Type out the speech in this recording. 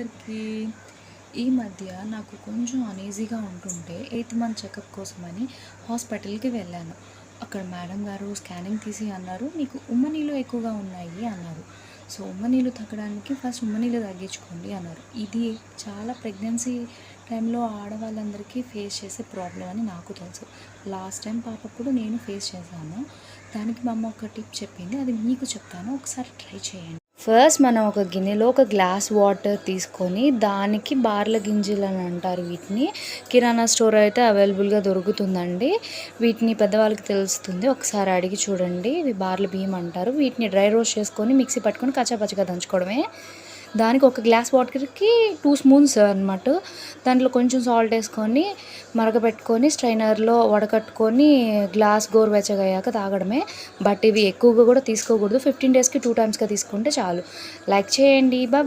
అందరికీ. ఈ మధ్య నాకు కొంచెం అనీజీగా ఉంటుంటే 8th మంత్ చెకప్ కోసమని హాస్పిటల్‌కి వెళ్ళాను. అక్కడ మేడం గారు స్కానింగ్ తీసి అన్నారు, "నీకు ఉమ్మనీళ్ళు ఎక్కువగా ఉన్నాయి" అన్నారు. సో, ఉమ్మనీళ్ళు తగ్గడానికి ఫస్ట్ ఉమ్మనీళ్ళు తగ్గించుకోండి అన్నారు. ఇది చాలా ప్రెగ్నెన్సీ టైంలో ఆడవాళ్ళందరికీ ఫేస్ చేసే ప్రాబ్లమ్ అని నాకు తెలుసు. లాస్ట్ టైం పాపప్పుడు నేను ఫేస్ చేశాను. దానికి మా అమ్మ ఒక టిప్ చెప్పింది, అది మీకు చెప్తాను, ఒకసారి ట్రై చేయండి. ఫస్ట్ మనం ఒక గిన్నెలో ఒక గ్లాస్ వాటర్ తీసుకొని దానికి బార్ల గింజలు అని అంటారు వీటిని. కిరాణా స్టోర్ అయితే అవైలబుల్గా దొరుకుతుందండి. వీటిని పెద్దవాళ్ళకి తెలుస్తుంది, ఒకసారి అడిగి చూడండి. ఇవి బార్ల బియ్యం అంటారు. వీటిని డ్రై రోస్ట్ చేసుకొని మిక్సీ పట్టుకొని కచ్చాపచ్చిగా దంచుకోవడమే. దానికి ఒక గ్లాస్ వాటర్కి 2 స్పూన్స్ అనమాట. దాంట్లో కొంచెం సాల్ట్ వేసుకొని మరగపెట్టుకొని స్ట్రైనర్లో వడకట్టుకొని గ్లాస్ గోరువెచ్చగా అయ్యాక తాగడమే. బట్ ఇవి ఎక్కువగా కూడా తీసుకోకూడదు. 15 డేస్కి 2 టైమ్స్గా తీసుకుంటే చాలు. లైక్ చేయండి. బాయ్.